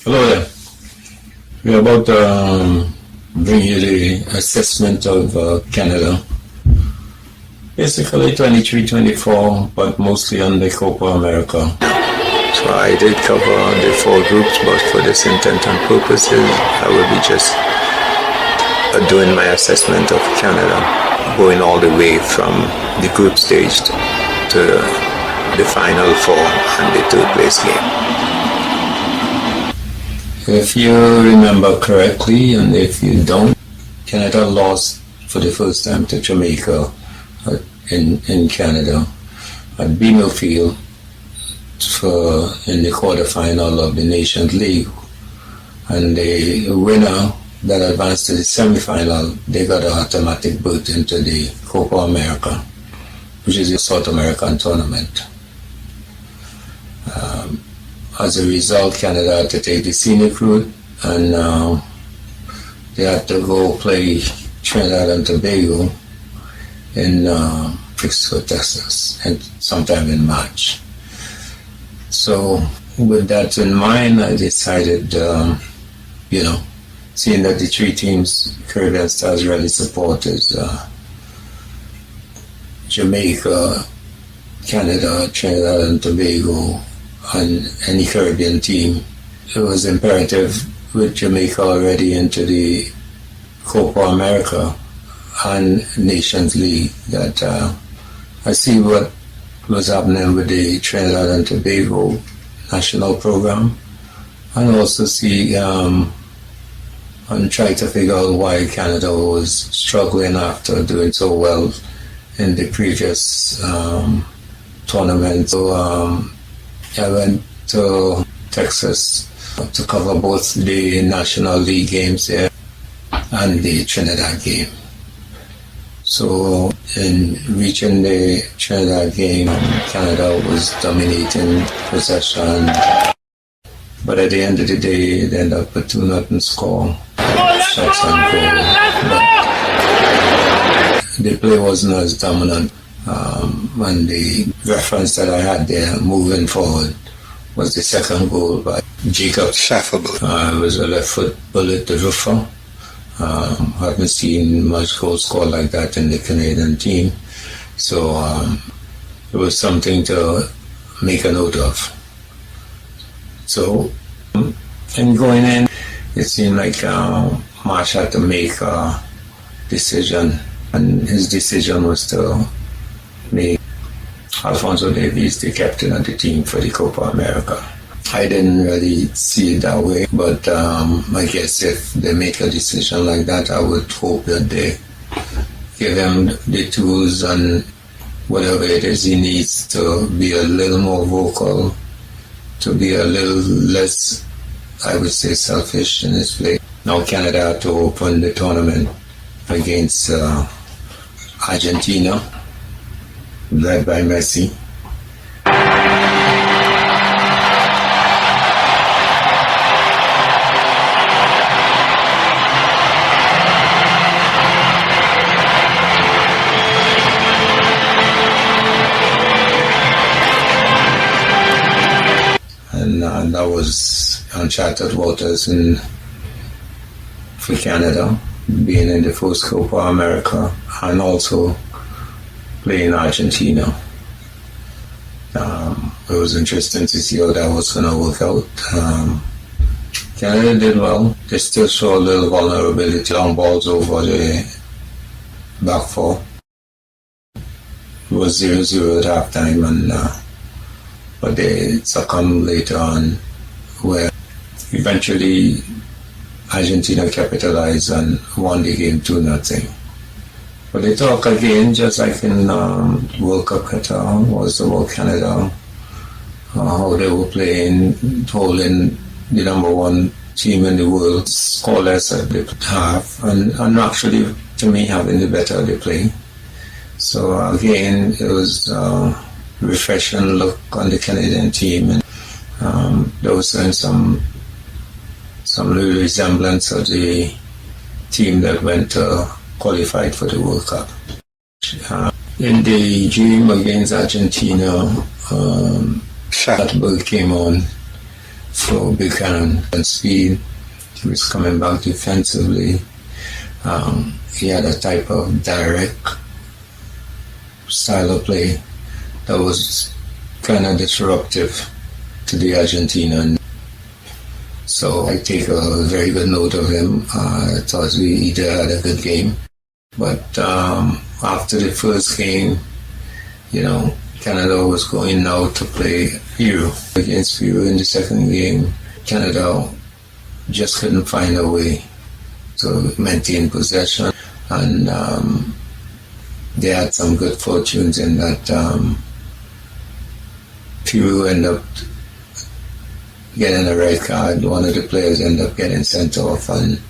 Hello there. We're about to bring you the assessment of Canada. Basically 23-24, but mostly on the Copa America. So I did cover the 4 groups, but for this intent and purposes, I will be just doing my assessment of Canada, going all the way from the group stage to the final 4 and the 3rd place game. If you remember correctly, and if you don't, Canada lost for the first time to Jamaica in Canada at BMO Field in the quarterfinal of the Nations League. And the winner that advanced to the semifinal, they got an automatic berth into the Copa America, which is a South American tournament. As a result, Canada had to take the scenic route, and they had to go play Trinidad and Tobago in Frisco, Texas, and sometime in March. So with that in mind, I decided, seeing that the 3 teams Caribbean Stars really support is Jamaica, Canada, Trinidad and Tobago, and any Caribbean team. It was imperative with Jamaica already into the Copa America and Nations League that I see what was happening with the Trinidad and Tobago national program, and also see and try to figure out why Canada was struggling after doing so well in the previous tournament. So I went to Texas to cover both the National League games there and the Trinidad game. So in reaching the Trinidad game, Canada was dominating possession, but at the end of the day, they ended up with 2-0 score, shots on goal. But the play wasn't as dominant. And the reference that I had there moving forward was the second goal by Jacob Schafferberg. It was a left foot bullet to Ruffer. Haven't seen much goal scored like that in the Canadian team. So it was something to make a note of. So in going in, it seemed like Marsh had to make a decision, and his decision was to make Alfonso Davies the captain of the team for the Copa America. I didn't really see it that way, but I guess if they make a decision like that, I would hope that they give him the tools and whatever it is he needs to be a little more vocal, to be a little less, I would say, selfish in his play. Now Canada had to open the tournament against Argentina, led by Messi. And that was uncharted waters for Canada, being in the first Copa America and also playing Argentina. It was interesting to see how that was going to work out. Canada did well. They still show a little vulnerability, long balls over the back 4. It was 0-0 at halftime, and but they succumbed later on, where eventually Argentina capitalized and won the game 2-0. But they talk again, just like in World Cup Qatar, was about Canada, how they were playing, holding the number 1 team in the world scoreless at the half, and actually, to me, having the better of the play. So again, it was refreshing look on the Canadian team, and there was some little resemblance of the team that went qualified for the World Cup. In the game against Argentina, Schafferberg came on for Buchanan and speed. He was coming back defensively. He had a type of direct style of play that was kind of disruptive to the Argentina. So I take a very good note of him. I thought he had a good game. But after the first game, Canada was going now to play Peru. Against Peru in the second game, Canada just couldn't find a way to maintain possession. And they had some good fortunes in that Peru ended up getting a red card. One of the players ended up getting sent off, and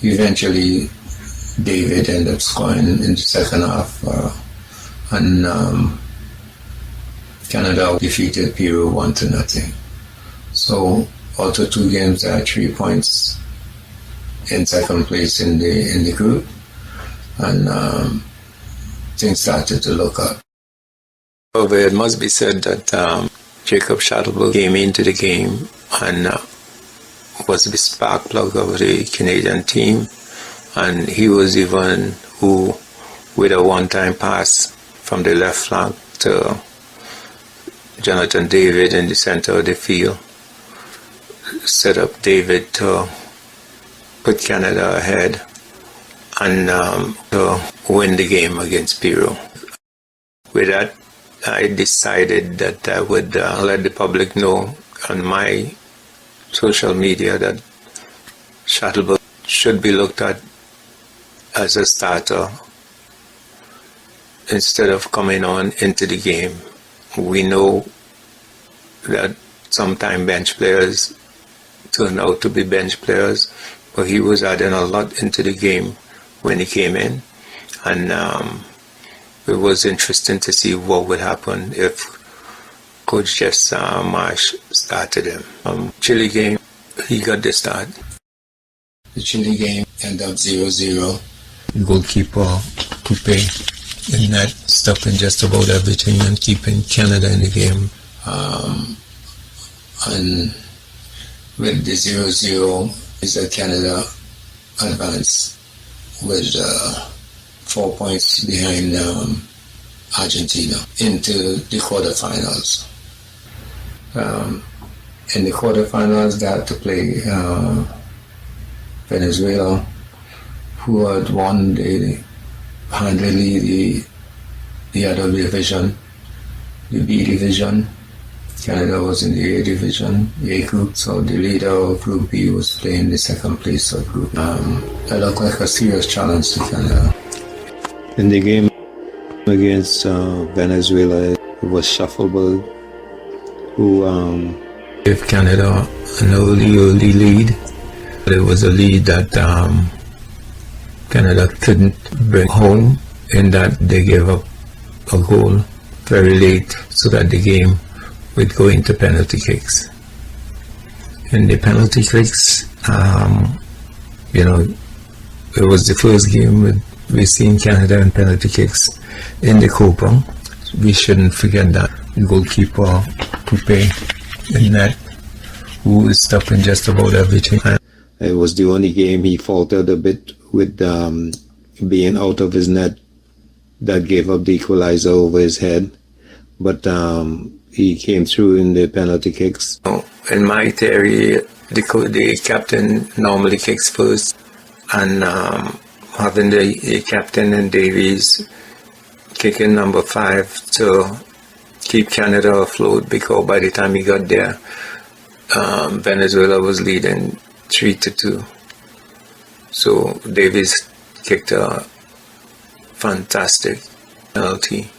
eventually David ended up scoring in the second half. And Canada defeated Peru 1-0. So out of 2 games, they had 3 points in second place in the group, and things started to look up. However, it must be said that Jacob Shuttlesworth came into the game and was the spark plug of the Canadian team, and he was even who, with a one-time pass from the left flank to Jonathan David in the center of the field, set up David to put Canada ahead and to win the game against Peru. With that, I decided that I would let the public know on my social media that Shuttlesworth should be looked at as a starter instead of coming on into the game. We know that sometimes bench players turn out to be bench players, but he was adding a lot into the game when he came in, and it was interesting to see what would happen if Coach Jess Marsh started him. Chile game, he got the start. The Chile game ended up 0-0. Goalkeeper Coupe in that, stopping just about everything and keeping Canada in the game. And with the 0-0, is that Canada advanced with 4 points behind Argentina into the quarterfinals. In the quarterfinals, they had to play Venezuela, who had won handily the other division, the B division. Canada was in the A division, A group, so the leader of Group B was playing the second place of Group. It looked like a serious challenge to Canada. In the game against Venezuela, it was Shuttlesworth who gave Canada an early lead. It was a lead that Canada couldn't bring home, in that they gave up a goal very late so that the game would go into penalty kicks. In the penalty kicks, it was the first game we've seen Canada in penalty kicks in the Copa. We shouldn't forget that. Goalkeeper Coupe in net, who is stopping just about everything. It was the only game he faltered a bit with being out of his net. That gave up the equalizer over his head, but he came through in the penalty kicks. In my theory, the captain normally kicks first, and having the captain and Davies kicking number 5 to keep Canada afloat, because by the time he got there, Venezuela was leading 3-2. So Davies kicked a fantastic penalty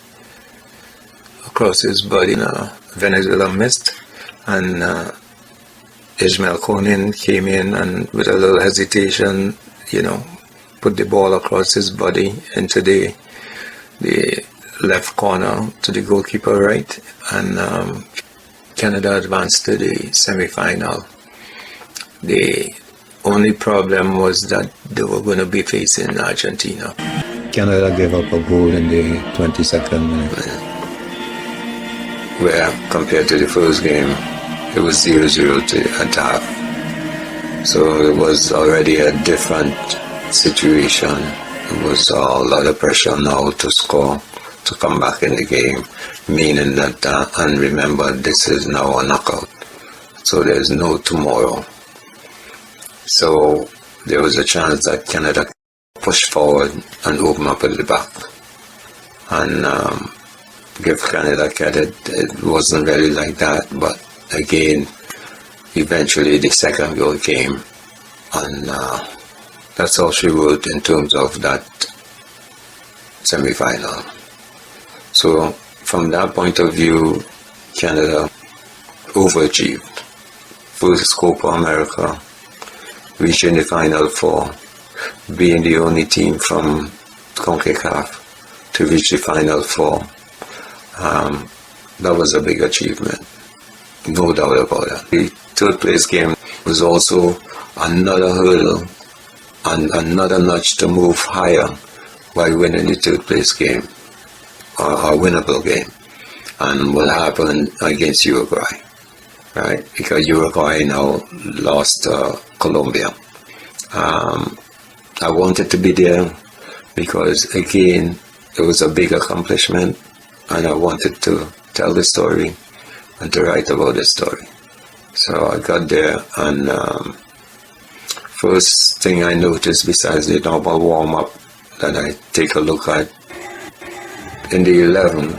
across his body. Venezuela missed, and Ismail Konin came in and with a little hesitation, put the ball across his body into the left corner to the goalkeeper right, and Canada advanced to the semi-final. The only problem was that they were going to be facing Argentina. Canada gave up a goal in the 22nd minute. Where compared to the first game, it was 0-0 at half. So it was already a different situation. It was a lot of pressure now to score, to come back in the game, meaning that, and remember, this is now a knockout. So there's no tomorrow. So there was a chance that Canada push forward and open up at the back. And give Canada credit, it wasn't really like that, but again, eventually the second goal came, and that's all she wrote in terms of that semi-final. So from that point of view, Canada overachieved. First Copa America, reaching the Final Four, being the only team from CONCACAF to reach the Final Four. That was a big achievement, no doubt about it. The third place game was also another hurdle and another notch to move higher by winning the third place game, a winnable game, and what happened against Uruguay, right? Because Uruguay now lost Colombia. I wanted to be there because, again, it was a big accomplishment, and I wanted to tell the story and to write about the story. So I got there, and first thing I noticed, besides the normal warm-up that I take a look at, in the 11,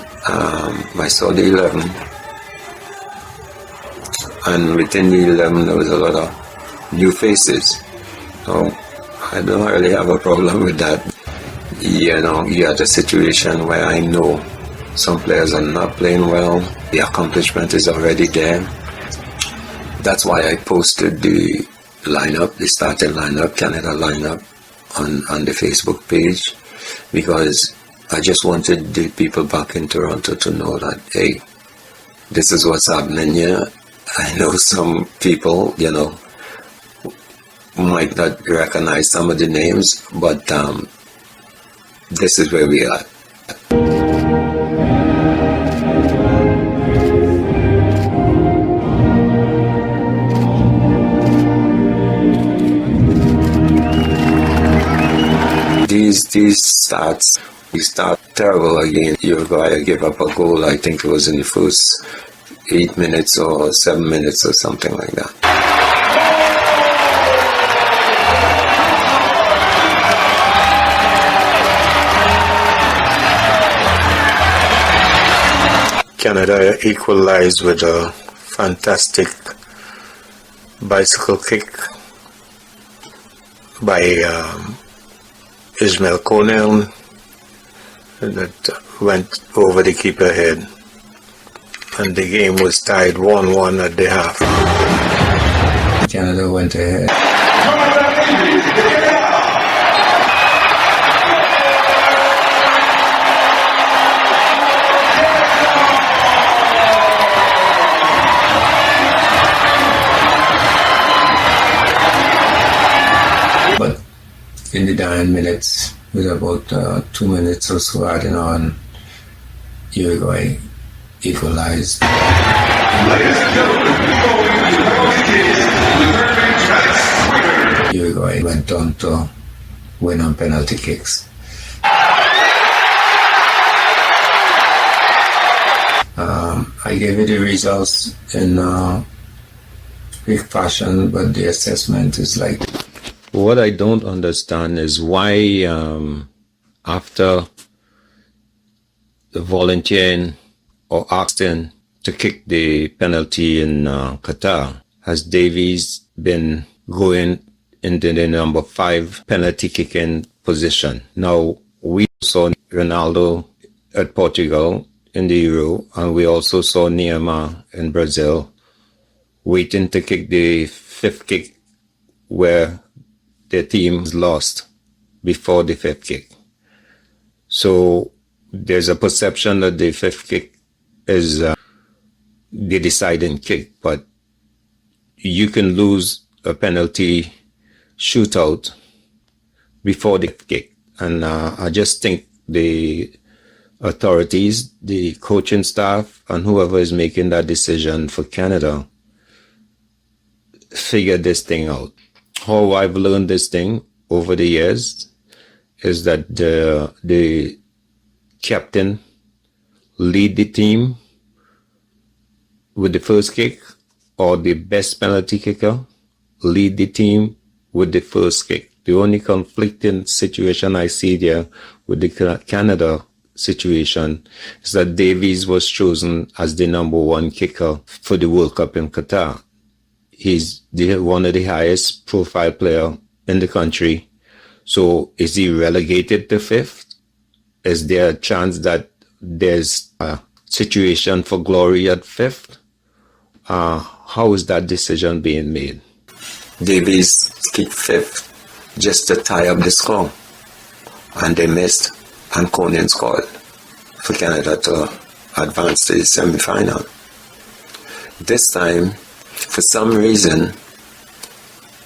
I saw the 11, and within the 11 there was a lot of new faces. So I don't really have a problem with that. You know, you had a situation where I know some players are not playing well, the accomplishment is already there. That's why I posted the lineup, the starting lineup, Canada lineup, on the Facebook page, because I just wanted the people back in Toronto to know that, hey, this is what's happening here. I know some people, you know, might not recognize some of the names, but this is where we are. These stats, we start terrible again. Uruguay gave up a goal, I think it was in the first 8 minutes or 7 minutes or something like that. Canada equalized with a fantastic bicycle kick by Ismail Cornell that went over the keeper head, and the game was tied 1-1 at the half. Canada went ahead. But in the dying minutes, with about 2 minutes or so adding on, Uruguay equalized. Uruguay went on to win on penalty kicks. I gave you the results in quick fashion, but the assessment is like... What I don't understand is why after the volunteering or asking to kick the penalty in Qatar, has Davies been going into the number 5 penalty kicking position? Now, we saw Ronaldo at Portugal in the Euro, and we also saw Neymar in Brazil waiting to kick the 5th kick where their team lost before the 5th kick. So there's a perception that the 5th kick is the deciding kick, but you can lose a penalty shootout before the kick. And I just think the authorities, the coaching staff, and whoever is making that decision for Canada figured this thing out. How I've learned this thing over the years is that the captain lead the team with the first kick, or the best penalty kicker lead the team with the first kick. The only conflicting situation I see there with the Canada situation is that Davies was chosen as the number one kicker for the World Cup in Qatar. He's one of the highest profile player in the country. So is he relegated to fifth? Is there a chance that there's a situation for glory at fifth? How is that decision being made? Davies kicked fifth just to tie up the score, and they missed, and Conan scored for Canada to advance to the semi-final. This time, for some reason,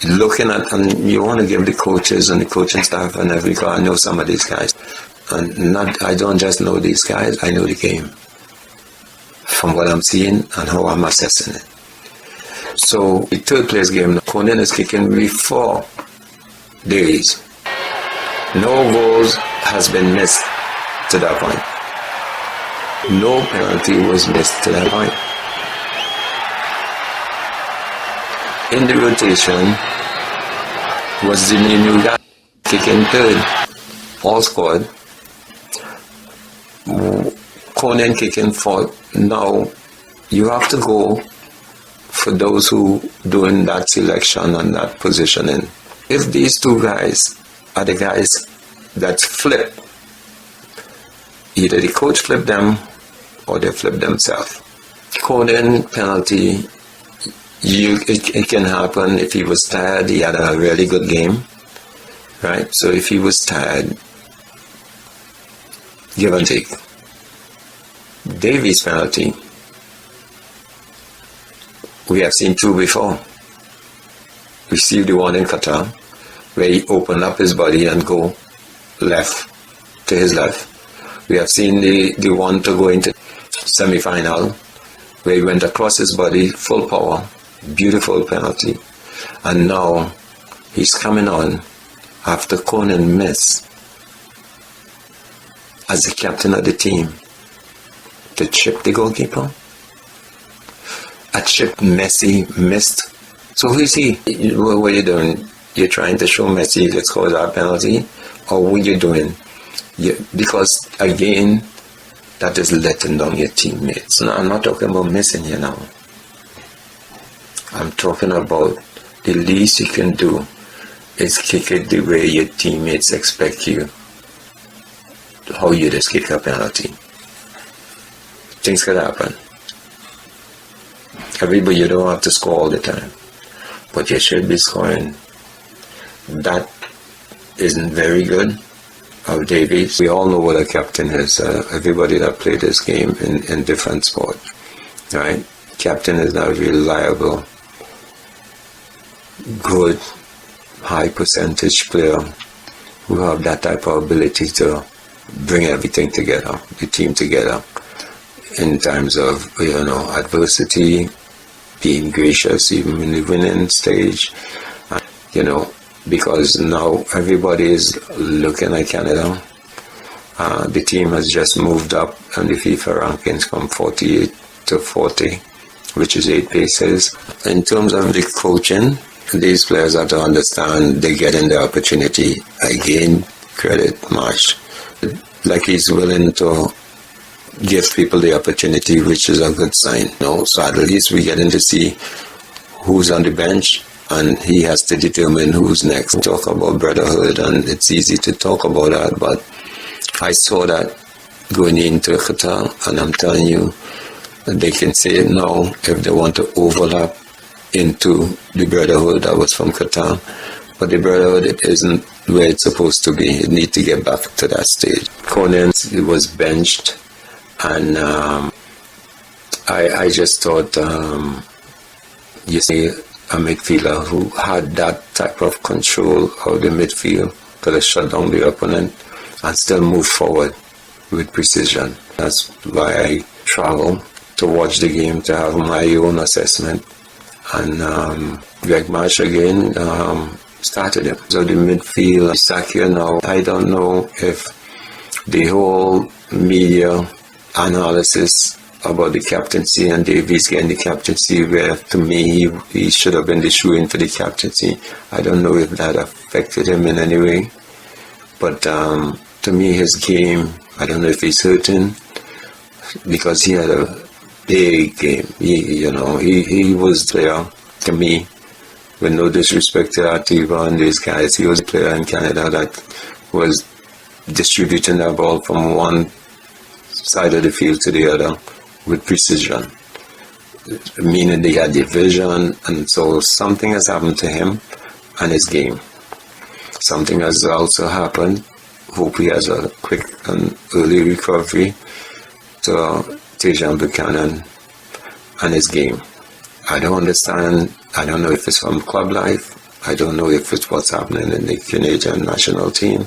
looking at, and you want to give the coaches and the coaching staff and everything, I know some of these guys, and I don't just know these guys, I know the game from what I'm seeing and how I'm assessing it. So the third place game, Conan is kicking before Davies. No goals has been missed to that point. No penalty was missed to that point. In the rotation was the new guy kicking third. All scored. Conan kicking fourth. Now you have to go for those who doing that selection and that positioning. If these two guys are the guys that flip, either the coach flip them or they flip themselves. Conan penalty, it can happen if he was tired. He had a really good game, right? So if he was tired, give and take. Davies penalty, we have seen two before. We see the one in Qatar, where he opened up his body and go left to his left. We have seen the one to go into semi-final, where he went across his body, full power, beautiful penalty. And now he's coming on after Conan missed as the captain of the team to chip the goalkeeper. A chip Messi missed. So who is he? What are you doing? You're trying to show Messi let's cause our penalty? Or what are you doing? Because again, that is letting down your teammates. No, I'm not talking about missing here now. I'm talking about the least you can do is kick it the way your teammates expect you. How you just kick a penalty. Things could happen. Everybody, you don't have to score all the time, but you should be scoring. That isn't very good of Davies. We all know what a captain is. Everybody that played this game in different sports, right? Captain is a reliable, good, high percentage player who have that type of ability to bring everything together, the team together, in times of adversity, being gracious even in the winning stage, because now everybody is looking at Canada. The team has just moved up on the FIFA rankings from 48 to 40, which is 8 places. In terms of the coaching, these players have to understand they're getting the opportunity. Again, credit Marsh. Like he's willing to give people the opportunity, which is a good sign. So at least we're getting to see who's on the bench, and he has to determine who's next. Talk about brotherhood, and it's easy to talk about that, but I saw that going into Qatar, and I'm telling you, they can say it now if they want to overlap into the brotherhood that was from Qatar. But the brotherhood, it isn't where it's supposed to be. It needs to get back to that stage. Conan was benched, and I just thought, you see, a midfielder who had that type of control of the midfield could have shut down the opponent and still move forward with precision. That's why I travel to watch the game, to have my own assessment and Greg Marsh again started him. So the midfield, Sakya now, I don't know if the whole media analysis about the captaincy and Davies getting the captaincy, where to me he should have been the shoe-in for the captaincy. I don't know if that affected him in any way, but to me his game, I don't know if he's hurting, because he had a big game. He was there, to me, with no disrespect to Artiva and these guys, he was a player in Canada that was distributing the ball from one side of the field to the other with precision, meaning they had the vision. And so something has happened to him and his game. Something has also happened. Hope he has a quick and early recovery to Tejan Buchanan and his game. I don't understand. I don't know if it's from club life. I don't know if it's what's happening in the Canadian national team.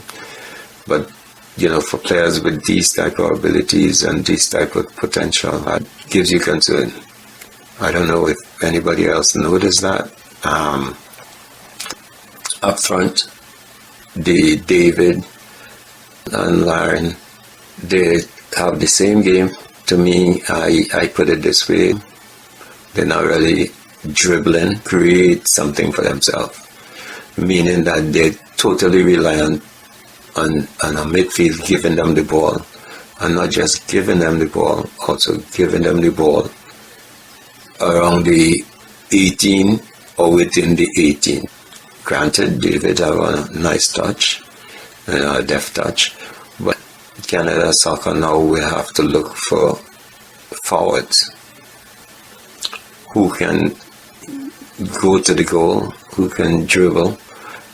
But for players with these type of abilities and this type of potential, that gives you concern. I don't know if anybody else noticed that. Up front, David and Lauren, they have the same game. To me, I put it this way: they're not really dribbling, create something for themselves, meaning that they're totally reliant on a midfield giving them the ball, and not just giving them the ball, also giving them the ball around the 18 or within the 18. Granted, David have a nice touch, a deft touch, but Canada soccer now, we have to look for forwards who can go to the goal, who can dribble.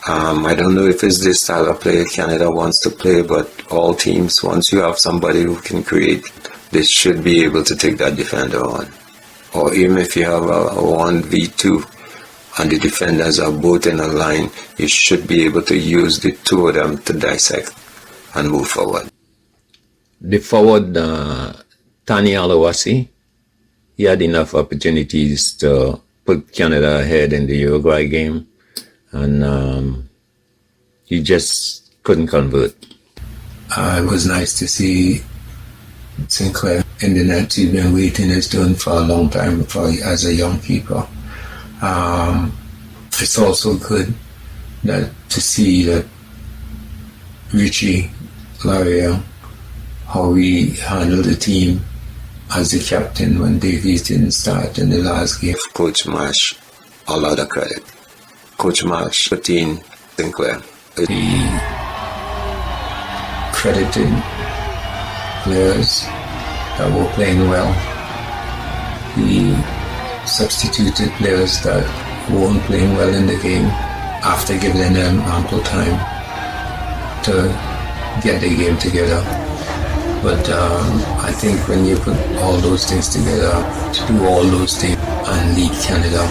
I don't know if it's this style of play Canada wants to play, but all teams, once you have somebody who can create, they should be able to take that defender on. Or even if you have a 1v2 and the defenders are both in a line, you should be able to use the two of them to dissect and move forward. The forward, Tani Alawasi, he had enough opportunities to put Canada ahead in the Uruguay game, and he just couldn't convert. It was nice to see Sinclair in the net. He's been waiting his turn for a long time as a young keeper. It's also good to see that Richie Laria, how he handled the team as the captain when Davies didn't start in the last game. Coach Marsh, a lot of credit. Coach Marsh, 13, Sinclair. He credited players that were playing well. He substituted players that weren't playing well in the game after giving them ample time to get the game together. But I think when you put all those things together, to do all those things and lead Canada,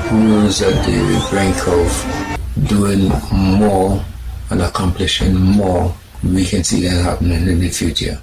who's at the brink of doing more and accomplishing more, we can see that happening in the future.